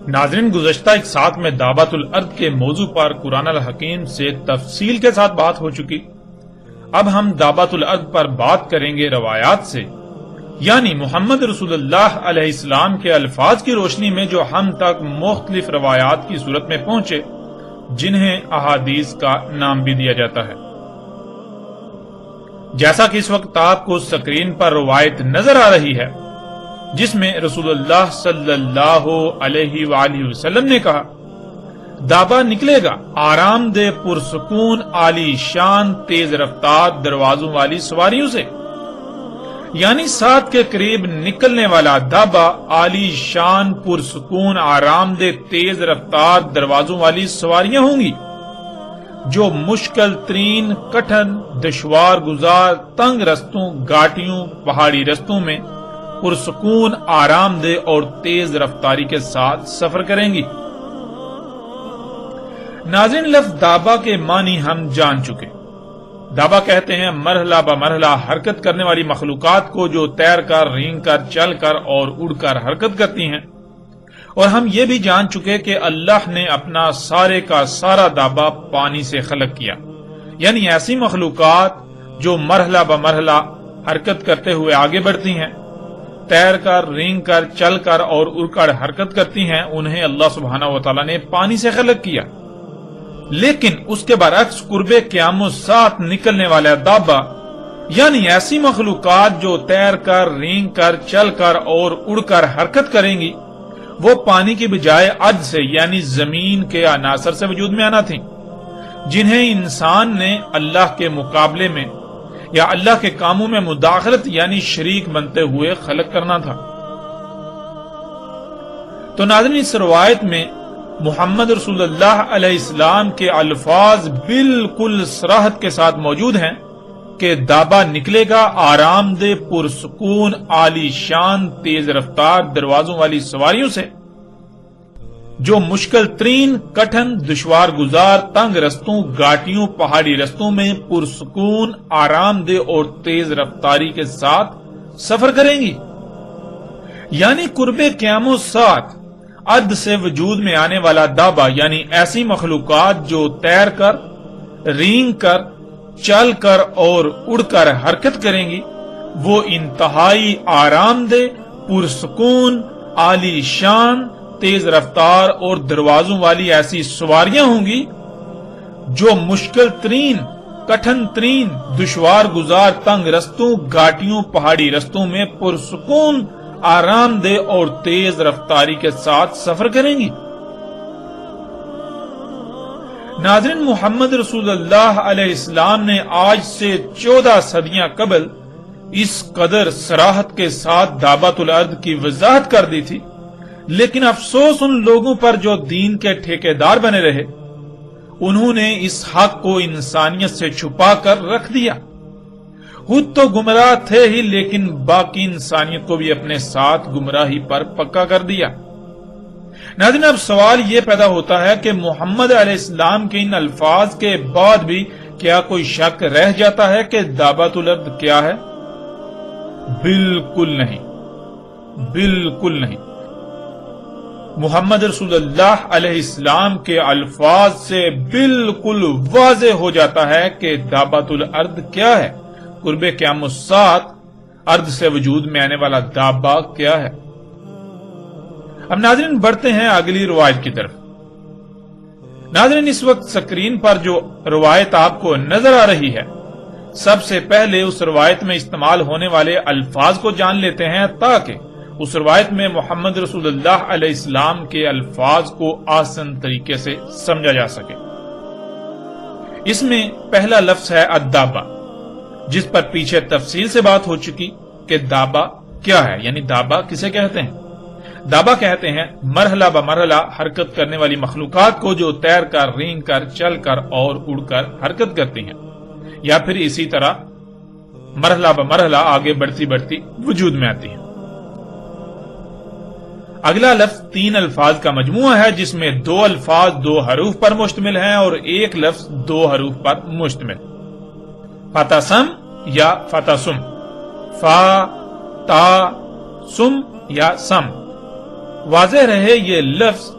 ناظرین، گزشتہ ایک ساتھ میں دعوت الارض کے موضوع پر قرآن الحکیم سے تفصیل کے ساتھ بات ہو چکی۔ اب ہم دعوت الارض پر بات کریں گے روایات سے، یعنی محمد رسول اللہ علیہ السلام کے الفاظ کی روشنی میں جو ہم تک مختلف روایات کی صورت میں پہنچے، جنہیں احادیث کا نام بھی دیا جاتا ہے۔ جیسا کہ اس وقت آپ کو اسکرین پر روایت نظر آ رہی ہے، جس میں رسول اللہ صلی اللہ علیہ وآلہ وسلم نے کہا، دابا نکلے گا آرام دہ پرسکون عالی شان تیز رفتار دروازوں والی سواریوں سے، یعنی 7 کے قریب نکلنے والا دابا عالی شان پرسکون آرام دہ تیز رفتار دروازوں والی سواریاں ہوں گی، جو مشکل ترین کٹھن دشوار گزار تنگ رستوں گھاٹیوں پہاڑی رستوں میں پرسکون آرام دہ اور تیز رفتاری کے ساتھ سفر کریں گی۔ ناظرین، لفظ دابا کے معنی ہم جان چکے۔ دابا کہتے ہیں مرحلہ بمرحلہ حرکت کرنے والی مخلوقات کو جو تیر کر رینگ کر چل کر اور اڑ کر حرکت کرتی ہیں، اور ہم یہ بھی جان چکے کہ اللہ نے اپنا سارے کا سارا دابا پانی سے خلق کیا، یعنی ایسی مخلوقات جو مرحلہ بمرحلہ حرکت کرتے ہوئے آگے بڑھتی ہیں، تیر کر رینگ کر چل کر اور اڑ کر حرکت کرتی ہیں، انہیں اللہ سبحانہ وتعالی نے پانی سے خلق کیا۔ لیکن اس کے برعکس قرب قیام الساعت نکلنے والا دابا، یعنی ایسی مخلوقات جو تیر کر رینگ کر چل کر اور اڑ کر حرکت کریں گی، وہ پانی کی بجائے عد سے یعنی زمین کے عناصر سے وجود میں آنا تھیں، جنہیں انسان نے اللہ کے مقابلے میں یا اللہ کے کاموں میں مداخلت یعنی شریک بنتے ہوئے خلق کرنا تھا۔ تو ناظرین، اس روایت میں محمد رسول اللہ علیہ السلام کے الفاظ بالکل صراحت کے ساتھ موجود ہیں کہ دابا نکلے گا آرام دہ پرسکون عالی شان تیز رفتار دروازوں والی سواریوں سے، جو مشکل ترین کٹھن دشوار گزار تنگ رستوں گھاٹیوں پہاڑی رستوں میں پرسکون آرام دہ اور تیز رفتاری کے ساتھ سفر کریں گی، یعنی قرب قیام الساعت عد سے وجود میں آنے والا دابا، یعنی ایسی مخلوقات جو تیر کر رینگ کر چل کر اور اڑ کر حرکت کریں گی، وہ انتہائی آرام دہ پرسکون عالی شان تیز رفتار اور دروازوں والی ایسی سواریاں ہوں گی جو مشکل ترین کٹھن ترین دشوار گزار تنگ رستوں گھاٹیوں پہاڑی رستوں میں پرسکون آرام دہ اور تیز رفتاری کے ساتھ سفر کریں گی۔ ناظرین، محمد رسول اللہ علیہ السلام نے آج سے 14 صدیاں قبل اس قدر صراحت کے ساتھ دعوت الارض کی وضاحت کر دی تھی، لیکن افسوس ان لوگوں پر جو دین کے ٹھیکیدار بنے رہے، انہوں نے اس حق کو انسانیت سے چھپا کر رکھ دیا۔ خود تو گمراہ تھے ہی، لیکن باقی انسانیت کو بھی اپنے ساتھ گمراہی پر پکا کر دیا۔ ناظرین، اب سوال یہ پیدا ہوتا ہے کہ محمد علیہ السلام کے ان الفاظ کے بعد بھی کیا کوئی شک رہ جاتا ہے کہ دعوت الارض کیا ہے؟ بالکل نہیں، بالکل نہیں۔ محمد رسول اللہ علیہ السلام کے الفاظ سے بالکل واضح ہو جاتا ہے کہ دعوت الارض کیا ہے، قرب قیام الساعت ارض سے وجود میں آنے والا دابا کیا ہے۔ اب ناظرین، بڑھتے ہیں اگلی روایت کی طرف۔ ناظرین، اس وقت سکرین پر جو روایت آپ کو نظر آ رہی ہے، سب سے پہلے اس روایت میں استعمال ہونے والے الفاظ کو جان لیتے ہیں تاکہ اس روایت میں محمد رسول اللہ علیہ السلام کے الفاظ کو آسان طریقے سے سمجھا جا سکے۔ اس میں پہلا لفظ ہے الدابا، جس پر پیچھے تفصیل سے بات ہو چکی کہ دابا کیا ہے، یعنی دابا کسے کہتے ہیں۔ دابا کہتے ہیں مرحلہ بمرحلہ حرکت کرنے والی مخلوقات کو جو تیر کر رینگ کر چل کر اور اڑ کر حرکت کرتی ہیں، یا پھر اسی طرح مرحلہ بمرحلہ آگے بڑھتی بڑھتی وجود میں آتی ہیں۔ اگلا لفظ 3 الفاظ کا مجموعہ ہے، جس میں 2 الفاظ 2 حروف پر مشتمل ہیں اور 1 لفظ 2 حروف پر مشتمل۔ فتسم یا فتسم، فا تا سم یا سم۔ واضح رہے یہ لفظ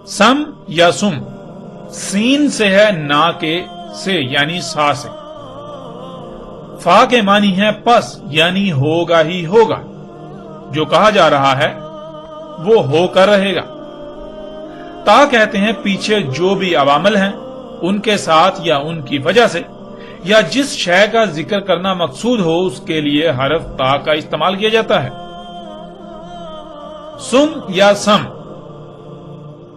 سم یا سم سین سے ہے، نا کے سے یعنی سا سے. فا کے معنی ہے پس یعنی ہوگا ہی ہوگا، جو کہا جا رہا ہے وہ ہو کر رہے گا. تا کہتے ہیں پیچھے جو بھی عوامل ہیں ان کے ساتھ یا ان کی وجہ سے یا جس شے کا ذکر کرنا مقصود ہو اس کے لیے حرف تا کا استعمال کیا جاتا ہے. سم یا سم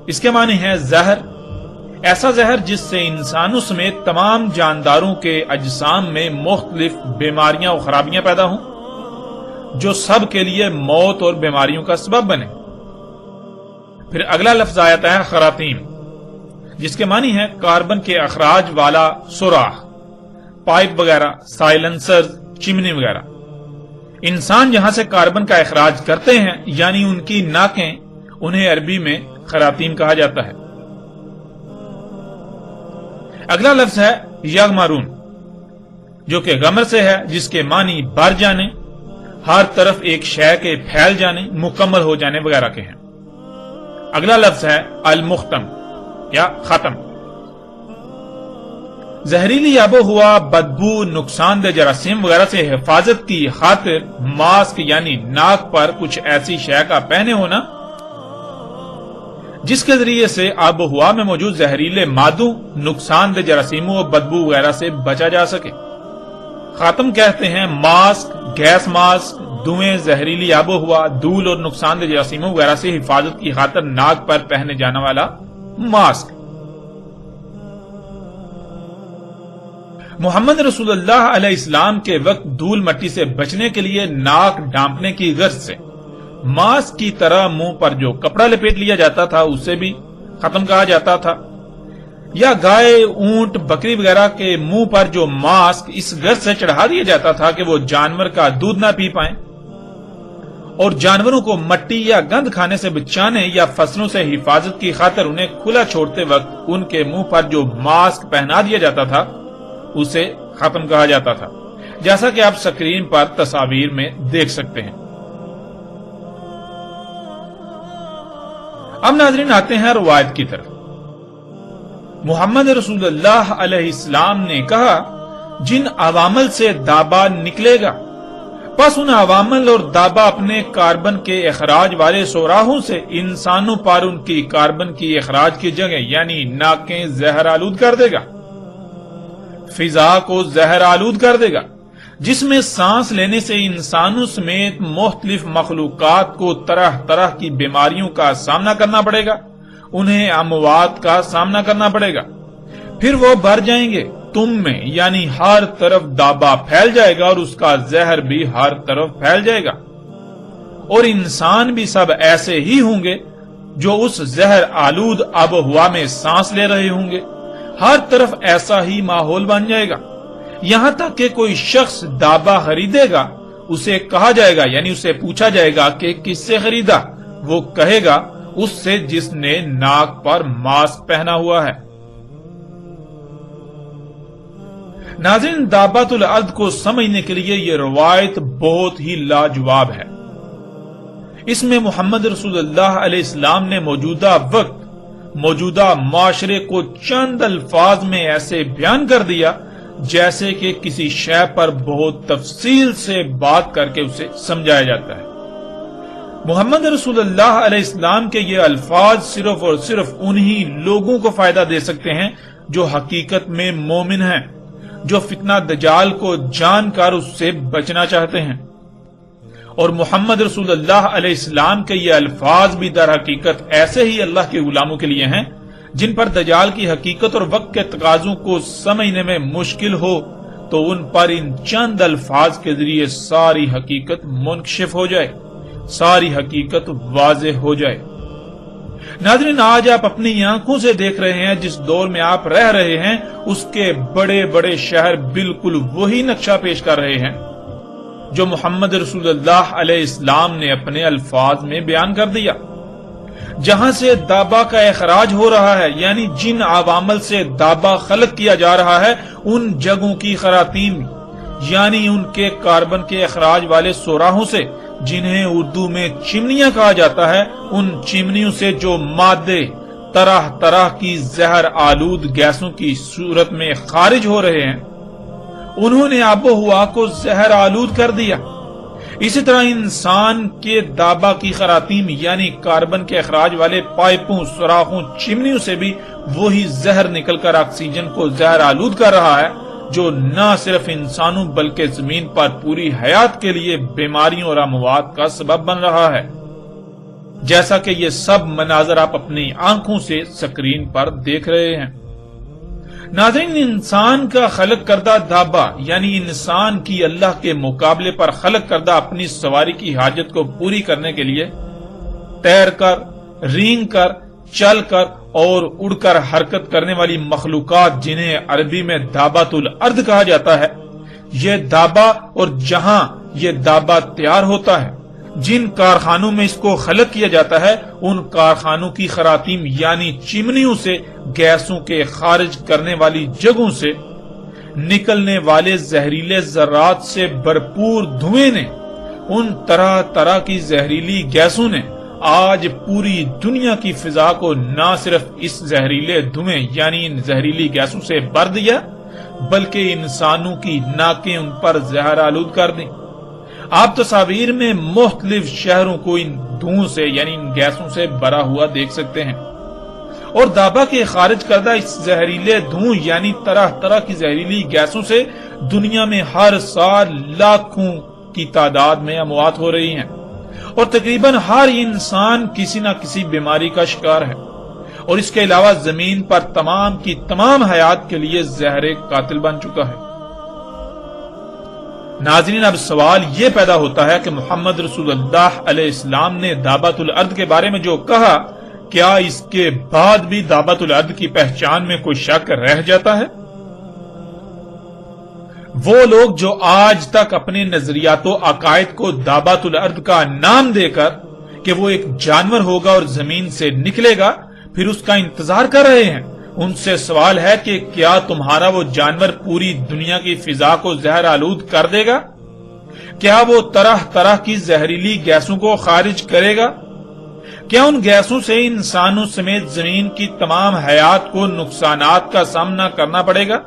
اس کے معنی ہے زہر، ایسا زہر جس سے انسانوں سمیت تمام جانداروں کے اجسام میں مختلف بیماریاں اور خرابیاں پیدا ہوں، جو سب کے لیے موت اور بیماریوں کا سبب بنے. پھر اگلا لفظ آتا ہے خراطیم، جس کے معنی ہے کاربن کے اخراج والا سوراخ، پائپ وغیرہ، سائلنسر، چمنی وغیرہ. انسان جہاں سے کاربن کا اخراج کرتے ہیں یعنی ان کی ناکیں، انہیں عربی میں خراطیم کہا جاتا ہے. اگلا لفظ ہے یغمرون، جو کہ غمر سے ہے، جس کے معنی بھر جانے، ہر طرف ایک شے کے پھیل جانے، مکمل ہو جانے وغیرہ کے ہیں. اگلا لفظ ہے المختم یا ختم. زہریلی آب و ہوا، بدبو، نقصان دہ جراثیم وغیرہ سے حفاظت کی خاطر ماسک یعنی ناک پر کچھ ایسی شے کا پہنے ہونا جس کے ذریعے سے آب و ہوا میں موجود زہریلے مادوں، نقصان دہ جراثیموں اور بدبو وغیرہ سے بچا جا سکے. خاتم کہتے ہیں ماسک، گیس ماسک، دھوئیں، زہریلی آب و ہوا، دھول اور نقصان دہ جراثیموں وغیرہ سے حفاظت کی خاطر ناک پر پہنے جانے والا ماسک. محمد رسول اللہ علیہ السلام کے وقت دھول مٹی سے بچنے کے لیے ناک ڈھانپنے کی غرض سے ماسک کی طرح منہ پر جو کپڑا لپیٹ لیا جاتا تھا اسے بھی ختم کہا جاتا تھا، یا گائے، اونٹ، بکری وغیرہ کے منہ پر جو ماسک اس غرض سے چڑھا دیا جاتا تھا کہ وہ جانور کا دودھ نہ پی پائیں، اور جانوروں کو مٹی یا گند کھانے سے بچانے یا فصلوں سے حفاظت کی خاطر انہیں کھلا چھوڑتے وقت ان کے منہ پر جو ماسک پہنا دیا جاتا تھا اسے ختم کہا جاتا تھا، جیسا کہ آپ سکرین پر تصاویر میں دیکھ سکتے ہیں. اب ناظرین آتے ہیں روایت کی طرف. محمد رسول اللہ علیہ السلام نے کہا جن عوامل سے دابا نکلے گا، پس ان عوامل اور دابا اپنے کاربن کے اخراج والے سوراخوں سے انسانوں پر ان کی کاربن کی اخراج کی جگہ یعنی ناکیں زہر آلود کر دے گا، فضا کو زہر آلود کر دے گا، جس میں سانس لینے سے انسانوں سمیت مختلف مخلوقات کو طرح طرح کی بیماریوں کا سامنا کرنا پڑے گا، انہیں اموات کا سامنا کرنا پڑے گا. پھر وہ بھر جائیں گے تم میں، یعنی ہر طرف دابا پھیل جائے گا اور اس کا زہر بھی ہر طرف پھیل جائے گا، اور انسان بھی سب ایسے ہی ہوں گے جو اس زہر آلود آب و ہوا میں سانس لے رہے ہوں گے. ہر طرف ایسا ہی ماحول بن جائے گا، یہاں تک کہ کوئی شخص دابا خریدے گا، اسے کہا جائے گا یعنی اسے پوچھا جائے گا کہ کس سے خریدا، وہ کہے گا اس سے جس نے ناک پر ماسک پہنا ہوا ہے. ناظرین، دابۃ الارض کو سمجھنے کے لیے یہ روایت بہت ہی لاجواب ہے. اس میں محمد رسول اللہ علیہ السلام نے موجودہ وقت، موجودہ معاشرے کو چند الفاظ میں ایسے بیان کر دیا جیسے کہ کسی شے پر بہت تفصیل سے بات کر کے اسے سمجھایا جاتا ہے. محمد رسول اللہ علیہ السلام کے یہ الفاظ صرف اور صرف انہی لوگوں کو فائدہ دے سکتے ہیں جو حقیقت میں مومن ہیں، جو فتنہ دجال کو جان کر اس سے بچنا چاہتے ہیں. اور محمد رسول اللہ علیہ السلام کے یہ الفاظ بھی در حقیقت ایسے ہی اللہ کے غلاموں کے لیے ہیں جن پر دجال کی حقیقت اور وقت کے تقاضوں کو سمجھنے میں مشکل ہو تو ان پر ان چند الفاظ کے ذریعے ساری حقیقت منکشف ہو جائے، ساری حقیقت واضح ہو جائے. ناظرین، آج آپ اپنی آنکھوں سے دیکھ رہے ہیں جس دور میں آپ رہ رہے ہیں اس کے بڑے بڑے شہر بالکل وہی نقشہ پیش کر رہے ہیں جو محمد رسول اللہ علیہ السلام نے اپنے الفاظ میں بیان کر دیا. جہاں سے دابا کا اخراج ہو رہا ہے، یعنی جن عوامل سے دابا خلق کیا جا رہا ہے، ان جگہوں کی خراطیم یعنی ان کے کاربن کے اخراج والے سوراخوں سے، جنہیں اردو میں چمنیاں کہا جاتا ہے، ان چمنیوں سے جو مادے طرح طرح کی زہر آلود گیسوں کی صورت میں خارج ہو رہے ہیں، انہوں نے آب و ہوا کو زہر آلود کر دیا۔ اسی طرح انسان کے دابا کی خراطیم یعنی کاربن کے اخراج والے پائپوں، سوراخوں، چمنیوں سے بھی وہی زہر نکل کر آکسیجن کو زہر آلود کر رہا ہے، جو نہ صرف انسانوں بلکہ زمین پر پوری حیات کے لیے بیماریوں اور اموات کا سبب بن رہا ہے، جیسا کہ یہ سب مناظر آپ اپنی آنکھوں سے سکرین پر دیکھ رہے ہیں۔ ناظرین، انسان کا خلق کردہ دابا یعنی انسان کی اللہ کے مقابلے پر خلق کردہ اپنی سواری کی حاجت کو پوری کرنے کے لیے تیر کر، رینگ کر، چل کر اور اڑ کر حرکت کرنے والی مخلوقات، جنہیں عربی میں دابۃ الارض کہا جاتا ہے، یہ دابا اور جہاں یہ دابا تیار ہوتا ہے، جن کارخانوں میں اس کو خلق کیا جاتا ہے، ان کارخانوں کی خراطیم یعنی چمنیوں سے گیسوں کے خارج کرنے والی جگہوں سے نکلنے والے زہریلے ذرات سے بھرپور دھوئیں نے، ان طرح طرح کی زہریلی گیسوں نے آج پوری دنیا کی فضا کو نہ صرف اس زہریلے دھوئیں یعنی ان زہریلی گیسوں سے بھر دیا، بلکہ انسانوں کی ناکیں ان پر زہر آلود کر دیں۔ آپ تصاویر میں مختلف شہروں کو ان دھوؤں سے یعنی ان گیسوں سے بھرا ہوا دیکھ سکتے ہیں، اور دابا کے خارج کردہ اس زہریلے دھوؤں یعنی طرح طرح کی زہریلی گیسوں سے دنیا میں ہر سال لاکھوں کی تعداد میں اموات ہو رہی ہیں، اور تقریباً ہر انسان کسی نہ کسی بیماری کا شکار ہے، اور اس کے علاوہ زمین پر تمام کی تمام حیات کے لیے زہر قاتل بن چکا ہے۔ ناظرین، اب سوال یہ پیدا ہوتا ہے کہ محمد رسول اللہ علیہ السلام نے دابۃ الارض کے بارے میں جو کہا، کیا اس کے بعد بھی دابۃ الارض کی پہچان میں کوئی شک رہ جاتا ہے؟ وہ لوگ جو آج تک اپنے نظریات و عقائد کو دابۃ الارض کا نام دے کر کہ وہ ایک جانور ہوگا اور زمین سے نکلے گا پھر اس کا انتظار کر رہے ہیں، ان سے سوال ہے کہ کیا تمہارا وہ جانور پوری دنیا کی فضا کو زہر آلود کر دے گا؟ کیا وہ طرح طرح کی زہریلی گیسوں کو خارج کرے گا؟ کیا ان گیسوں سے انسانوں سمیت زمین کی تمام حیات کو نقصانات کا سامنا کرنا پڑے گا؟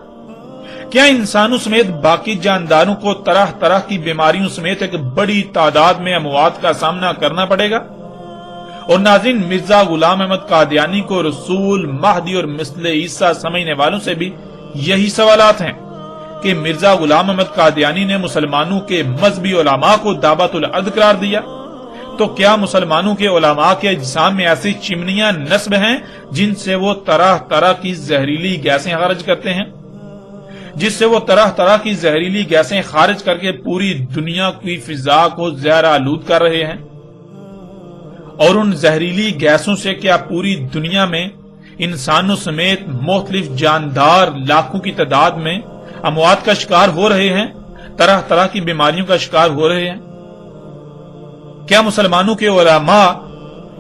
کیا انسانوں سمیت باقی جانداروں کو طرح طرح کی بیماریوں سمیت ایک بڑی تعداد میں اموات کا سامنا کرنا پڑے گا؟ اور ناظرین، مرزا غلام احمد قادیانی کو رسول، مہدی اور مثل عیسیٰ سمجھنے والوں سے بھی یہی سوالات ہیں کہ مرزا غلام احمد قادیانی نے مسلمانوں کے مذہبی علماء کو دابۃ الارض قرار دیا، تو کیا مسلمانوں کے علماء کے اجسام میں ایسی چمنیاں نصب ہیں جن سے وہ طرح طرح کی زہریلی گیسیں خارج کرتے ہیں، جس سے وہ طرح طرح کی زہریلی گیسیں خارج کر کے پوری دنیا کی فضا کو زہر آلود کر رہے ہیں؟ اور ان زہریلی گیسوں سے کیا پوری دنیا میں انسانوں سمیت مختلف جاندار لاکھوں کی تعداد میں اموات کا شکار ہو رہے ہیں، طرح طرح کی بیماریوں کا شکار ہو رہے ہیں؟ کیا مسلمانوں کے علماء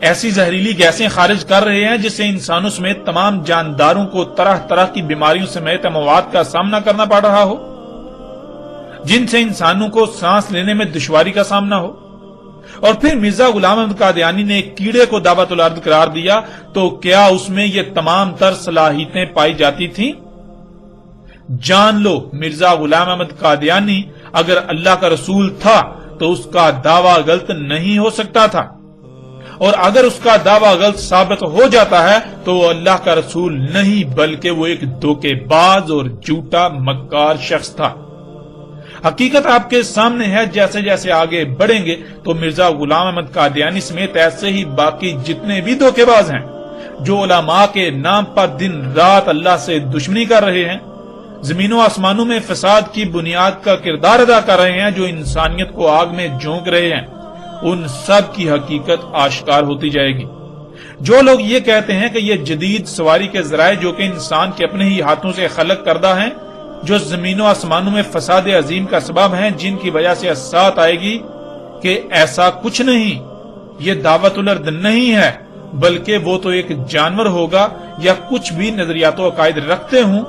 ایسی زہریلی گیسیں خارج کر رہے ہیں جس سے انسانوں سمیت تمام جانداروں کو طرح طرح کی بیماریوں سمیت اموات کا سامنا کرنا پڑ رہا ہو، جن سے انسانوں کو سانس لینے میں دشواری کا سامنا ہو؟ اور پھر مرزا غلام احمد قادیانی نے ایک کیڑے کو دابۃ الارض قرار دیا، تو کیا اس میں یہ تمام تر صلاحیتیں پائی جاتی تھیں؟ جان لو، مرزا غلام احمد قادیانی اگر اللہ کا رسول تھا تو اس کا دعویٰ غلط نہیں ہو سکتا تھا، اور اگر اس کا دعویٰ غلط ثابت ہو جاتا ہے تو وہ اللہ کا رسول نہیں بلکہ وہ ایک دھوکے باز اور جھوٹا مکار شخص تھا۔ حقیقت آپ کے سامنے ہے، جیسے جیسے آگے بڑھیں گے تو مرزا غلام احمد قادیانی سمیت ایسے ہی باقی جتنے بھی دھوکے باز ہیں جو علماء کے نام پر دن رات اللہ سے دشمنی کر رہے ہیں، زمین و آسمانوں میں فساد کی بنیاد کا کردار ادا کر رہے ہیں، جو انسانیت کو آگ میں جھونک رہے ہیں، ان سب کی حقیقت آشکار ہوتی جائے گی۔ جو لوگ یہ کہتے ہیں کہ یہ جدید سواری کے ذرائع جو کہ انسان کے اپنے ہی ہاتھوں سے خلق کردہ ہیں، جو زمین و آسمانوں میں فساد عظیم کا سبب ہیں، جن کی وجہ سے اسات آئے گی، کہ ایسا کچھ نہیں، یہ دعوت الارض نہیں ہے بلکہ وہ تو ایک جانور ہوگا، یا کچھ بھی نظریات و عقائد رکھتے ہوں،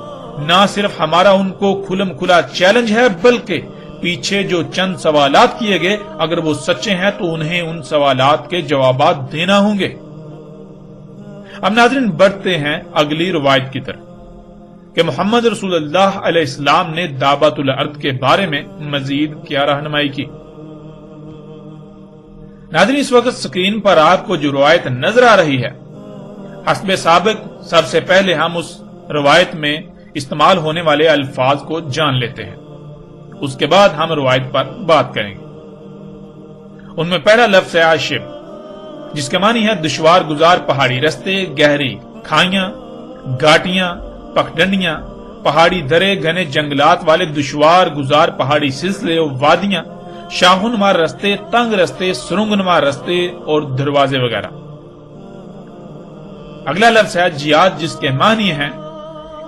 نہ صرف ہمارا ان کو کھلم کھلا چیلنج ہے بلکہ پیچھے جو چند سوالات کیے گئے اگر وہ سچے ہیں تو انہیں ان سوالات کے جوابات دینا ہوں گے۔ اب ناظرین بڑھتے ہیں اگلی روایت کی طرف کہ محمد رسول اللہ علیہ السلام نے دابۃ الارض کے بارے میں مزید کیا رہنمائی کی۔ ناظرین اس وقت سکرین پر آپ کو جو روایت نظر آ رہی ہے، حسب سابق سب سے پہلے ہم اس روایت میں استعمال ہونے والے الفاظ کو جان لیتے ہیں، اس کے بعد ہم روایت پر بات کریں گے۔ ان میں پہلا لفظ ہے عاشب، جس کے معنی ہے دشوار گزار پہاڑی رستے، گہری کھائیاں، گاٹیاں، پگڈنڈیاں، پہاڑی درے، گھنے جنگلات والے دشوار گزار پہاڑی سلسلے اور وادیاں، شاہن نما رستے، تنگ رستے، سرنگ نما رستے اور دروازے وغیرہ۔ اگلا لفظ ہے جیاد، جس کے معنی ہیں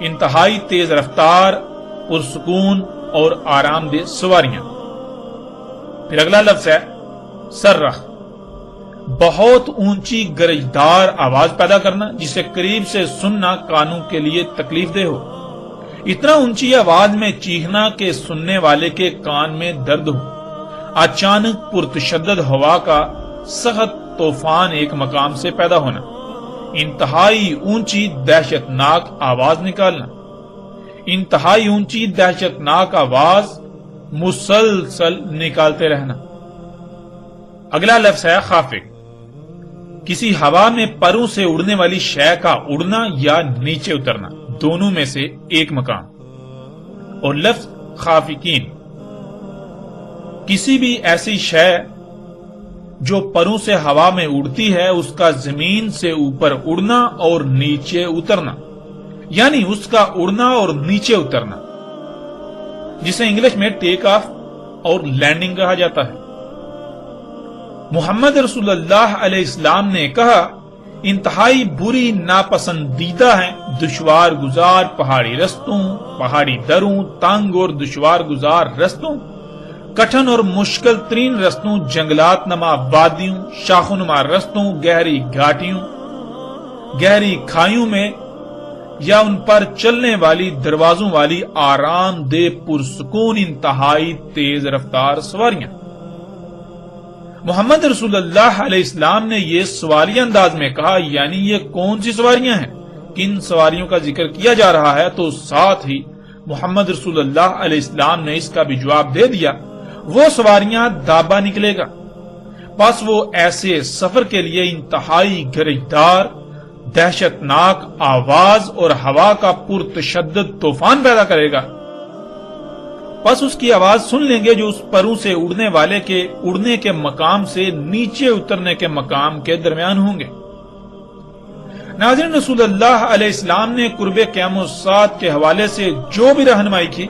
انتہائی تیز رفتار، پرسکون اور آرام دہ سواریاں۔ پھر اگلا لفظ ہے سرخ، بہت اونچی گرجدار آواز پیدا کرنا جسے قریب سے سننا کانوں کے لیے تکلیف دہ ہو، اتنا اونچی آواز میں چیخنا کہ سننے والے کے کان میں درد ہو، اچانک پرتشدد ہوا کا سخت طوفان ایک مقام سے پیدا ہونا، انتہائی اونچی دہشت ناک آواز نکالنا، انتہائی اونچی دہشت ناک آواز مسلسل نکالتے رہنا۔ اگلا لفظ ہے خافق، کسی ہوا میں پروں سے اڑنے والی شے کا اڑنا یا نیچے اترنا، دونوں میں سے ایک مقام۔ اور لفظ خافقین، کسی بھی ایسی شے جو پروں سے ہوا میں اڑتی ہے اس کا زمین سے اوپر اڑنا اور نیچے اترنا، یعنی اس کا اڑنا اور نیچے اترنا، جسے انگلش میں ٹیک آف اور لینڈنگ کہا جاتا ہے۔ محمد رسول اللہ علیہ السلام نے کہا انتہائی بری ناپسندیدہ ہیں دشوار گزار پہاڑی رستوں، پہاڑی دروں، تنگ اور دشوار گزار رستوں، کٹھن اور مشکل ترین رستوں، جنگلات نما وادیوں، شاخ نما رستوں، گہری گھاٹیوں، گہری کھائیوں میں یا ان پر چلنے والی دروازوں والی آرام دہ پرسکون انتہائی تیز رفتار سواریاں۔ محمد رسول اللہ علیہ السلام نے یہ سوالیہ انداز میں کہا، یعنی یہ کون سی سواریاں ہیں، کن سواریوں کا ذکر کیا جا رہا ہے، تو ساتھ ہی محمد رسول اللہ علیہ السلام نے اس کا بھی جواب دے دیا، وہ سواریاں دابا نکلے گا، بس وہ ایسے سفر کے لیے انتہائی گرجدار، دہشت ناک آواز اور ہوا کا پرتشدد طوفان پیدا کرے گا، بس اس کی آواز سن لیں گے جو اس پروں سے اڑنے والے کے اڑنے کے مقام سے نیچے اترنے کے مقام کے درمیان ہوں گے۔ ناظرین رسول اللہ علیہ السلام نے قرب قیام الساعت کے حوالے سے جو بھی رہنمائی کی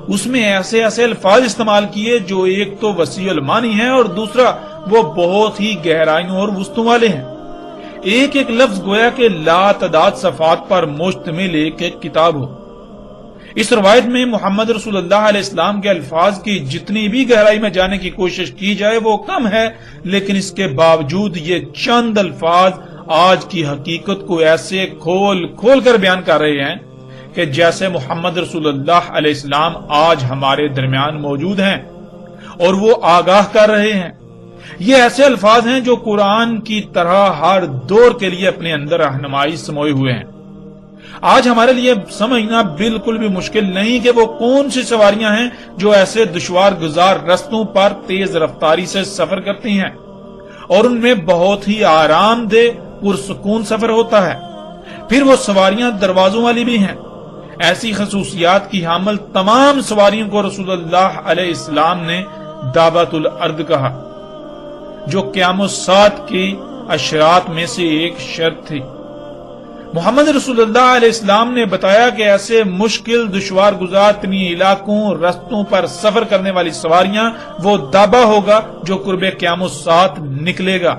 اس میں ایسے ایسے الفاظ استعمال کیے جو ایک تو وسیع المانی ہیں اور دوسرا وہ بہت ہی گہرائیوں اور وسطوں والے ہیں۔ ایک ایک لفظ گویا کہ لا تعداد صفحات پر مشتمل ایک ایک کتاب ہو۔ اس روایت میں محمد رسول اللہ علیہ السلام کے الفاظ کی جتنی بھی گہرائی میں جانے کی کوشش کی جائے وہ کم ہے، لیکن اس کے باوجود یہ چند الفاظ آج کی حقیقت کو ایسے کھول کھول کر بیان کر رہے ہیں کہ جیسے محمد رسول اللہ علیہ السلام آج ہمارے درمیان موجود ہیں اور وہ آگاہ کر رہے ہیں۔ یہ ایسے الفاظ ہیں جو قرآن کی طرح ہر دور کے لیے اپنے اندر رہنمائی سموئے ہوئے ہیں۔ آج ہمارے لیے سمجھنا بالکل بھی مشکل نہیں کہ وہ کون سی سواریاں ہیں جو ایسے دشوار گزار رستوں پر تیز رفتاری سے سفر کرتی ہیں اور ان میں بہت ہی آرام دہ پرسکون سفر ہوتا ہے۔ پھر وہ سواریاں دروازوں والی بھی ہیں۔ ایسی خصوصیات کی حامل تمام سواریوں کو رسول اللہ علیہ السلام نے دابۃ الارض کہا، جو قیام الساعت کی اشراط میں سے ایک شرط تھی۔ محمد رسول اللہ علیہ السلام نے بتایا کہ ایسے مشکل دشوار گزار ترین علاقوں رستوں پر سفر کرنے والی سواریاں وہ دابا ہوگا جو قرب قیام الساعت نکلے گا۔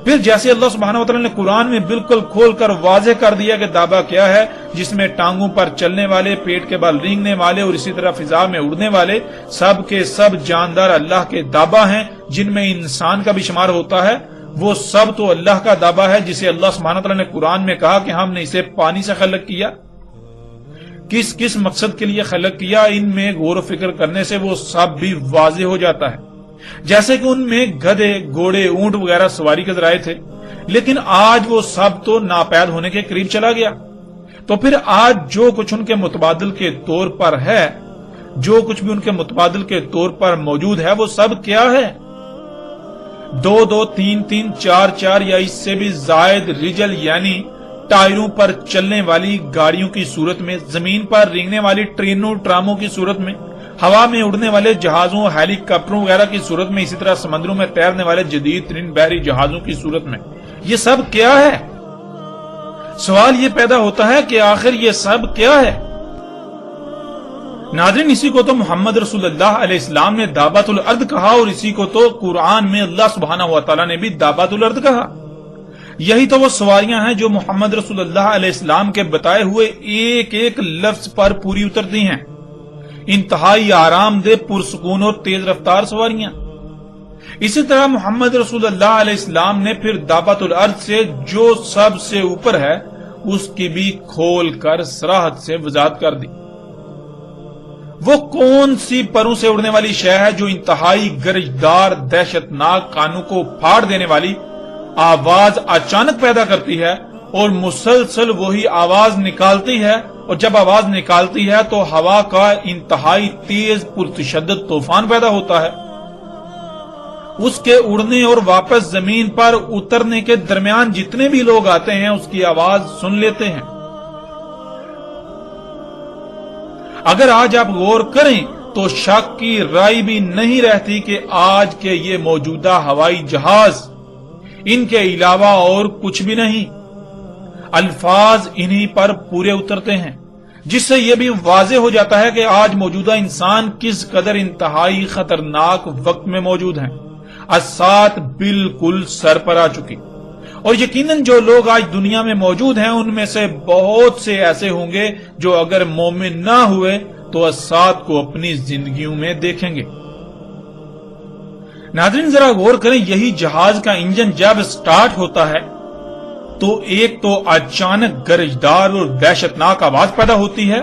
پھر جیسے اللہ سبحانہ وتعالی نے قرآن میں بالکل کھول کر واضح کر دیا کہ دابا کیا ہے، جس میں ٹانگوں پر چلنے والے، پیٹ کے بل رینگنے والے اور اسی طرح فضا میں اڑنے والے سب کے سب جاندار اللہ کے دابا ہیں، جن میں انسان کا بھی شمار ہوتا ہے۔ وہ سب تو اللہ کا دابا ہے جسے اللہ سبحانہ وتعالی نے قرآن میں کہا کہ ہم نے اسے پانی سے خلق کیا، کس کس مقصد کے لیے خلق کیا، ان میں غور و فکر کرنے سے وہ سب بھی واضح ہو جاتا ہے۔ جیسے کہ ان میں گدھے، گھوڑے، اونٹ وغیرہ سواری کے ذرائع تھے، لیکن آج وہ سب تو ناپید ہونے کے قریب چلا گیا. تو پھر آج جو کچھ ان کے متبادل کے طور پر ہے، جو کچھ بھی ان کے متبادل کے طور پر موجود ہے، وہ سب کیا ہے؟ 2-2 3-3 4-4 یا اس سے بھی زائد رجل یعنی ٹائروں پر چلنے والی گاڑیوں کی صورت میں، زمین پر رینگنے والی ٹرینوں ٹراموں کی صورت میں، ہوا میں اڑنے والے جہازوں ہیلی کاپٹروں وغیرہ کی صورت میں، اسی طرح سمندروں میں تیرنے والے جدید ترین بحری جہازوں کی صورت میں. یہ سب کیا ہے؟ سوال یہ پیدا ہوتا ہے کہ آخر یہ سب کیا ہے؟ ناظرین، اسی کو تو محمد رسول اللہ علیہ السلام نے دابۃ الارض کہا، اور اسی کو تو قرآن میں اللہ سبحانہ و تعالیٰ نے بھی دابۃ الارض کہا. یہی تو وہ سواریاں ہیں جو محمد رسول اللہ علیہ السلام کے بتائے ہوئے ایک ایک لفظ پر پوری اترتی ہیں. انتہائی آرام دہ، پرسکون اور تیز رفتار سواریاں. اسی طرح محمد رسول اللہ علیہ السلام نے پھر دابۃ الارض سے جو سب سے اوپر ہے اس کی بھی کھول کر صراحت سے وضاحت کر دی. وہ کون سی پروں سے اڑنے والی شے ہے جو انتہائی گرجدار، دہشتناک، کانوں کو پھاڑ دینے والی آواز اچانک پیدا کرتی ہے اور مسلسل وہی آواز نکالتی ہے، اور جب آواز نکالتی ہے تو ہوا کا انتہائی تیز پرتشدد طوفان پیدا ہوتا ہے. اس کے اڑنے اور واپس زمین پر اترنے کے درمیان جتنے بھی لوگ آتے ہیں اس کی آواز سن لیتے ہیں. اگر آج آپ غور کریں تو شک کی رائے بھی نہیں رہتی کہ آج کے یہ موجودہ ہوائی جہاز ان کے علاوہ اور کچھ بھی نہیں. الفاظ انہی پر پورے اترتے ہیں، جس سے یہ بھی واضح ہو جاتا ہے کہ آج موجودہ انسان کس قدر انتہائی خطرناک وقت میں موجود ہیں. اسات بالکل سر پر آ چکی، اور یقیناً جو لوگ آج دنیا میں موجود ہیں ان میں سے بہت سے ایسے ہوں گے جو اگر مومن نہ ہوئے تو اسات کو اپنی زندگیوں میں دیکھیں گے. ناظرین ذرا غور کریں، یہی جہاز کا انجن جب سٹارٹ ہوتا ہے تو ایک تو اچانک گرجدار اور دہشتناک آواز پیدا ہوتی ہے،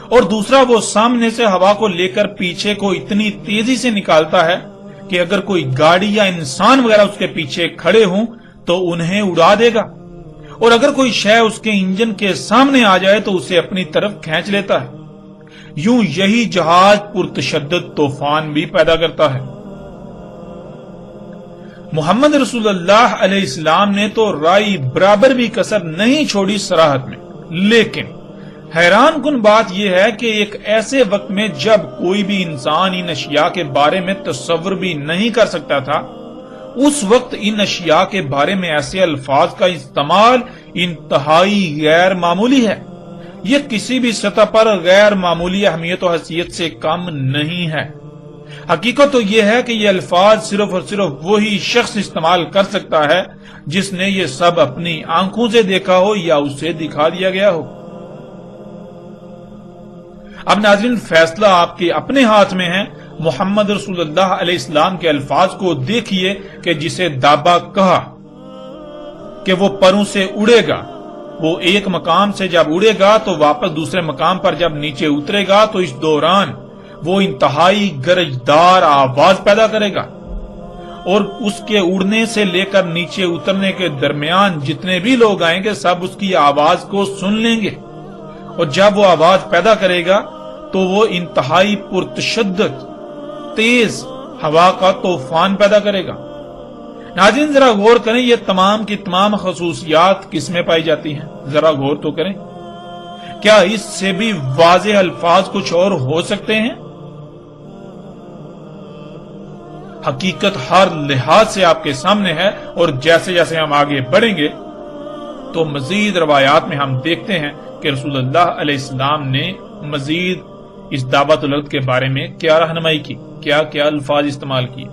اور دوسرا وہ سامنے سے ہوا کو لے کر پیچھے کو اتنی تیزی سے نکالتا ہے کہ اگر کوئی گاڑی یا انسان وغیرہ اس کے پیچھے کھڑے ہوں تو انہیں اڑا دے گا، اور اگر کوئی شے اس کے انجن کے سامنے آ جائے تو اسے اپنی طرف کھینچ لیتا ہے. یوں یہی جہاز پرتشدد طوفان بھی پیدا کرتا ہے. محمد رسول اللہ علیہ السلام نے تو رائے برابر بھی کسر نہیں چھوڑی صراحت میں، لیکن حیران کن بات یہ ہے کہ ایک ایسے وقت میں جب کوئی بھی انسان ان اشیاء کے بارے میں تصور بھی نہیں کر سکتا تھا، اس وقت ان اشیاء کے بارے میں ایسے الفاظ کا استعمال انتہائی غیر معمولی ہے. یہ کسی بھی سطح پر غیر معمولی اہمیت و حیثیت سے کم نہیں ہے. حقیقت تو یہ ہے کہ یہ الفاظ صرف اور صرف وہی شخص استعمال کر سکتا ہے جس نے یہ سب اپنی آنکھوں سے دیکھا ہو یا اسے دکھا دیا گیا ہو. اب ناظرین فیصلہ آپ کے اپنے ہاتھ میں ہے. محمد رسول اللہ علیہ السلام کے الفاظ کو دیکھیے کہ جسے دابا کہا کہ وہ پروں سے اڑے گا، وہ ایک مقام سے جب اڑے گا تو واپس دوسرے مقام پر جب نیچے اترے گا تو اس دوران وہ انتہائی گرجدار آواز پیدا کرے گا، اور اس کے اڑنے سے لے کر نیچے اترنے کے درمیان جتنے بھی لوگ آئیں گے سب اس کی آواز کو سن لیں گے، اور جب وہ آواز پیدا کرے گا تو وہ انتہائی پرتشدد تیز ہوا کا طوفان پیدا کرے گا. ناظرین ذرا غور کریں، یہ تمام کی تمام خصوصیات کس میں پائی جاتی ہیں؟ ذرا غور تو کریں. کیا اس سے بھی واضح الفاظ کچھ اور ہو سکتے ہیں؟ حقیقت ہر لحاظ سے آپ کے سامنے ہے، اور جیسے جیسے ہم آگے بڑھیں گے تو مزید روایات میں ہم دیکھتے ہیں کہ رسول اللہ علیہ السلام نے مزید اس دعوت الارض کے بارے میں کیا رہنمائی کی، کیا کیا الفاظ استعمال کیے.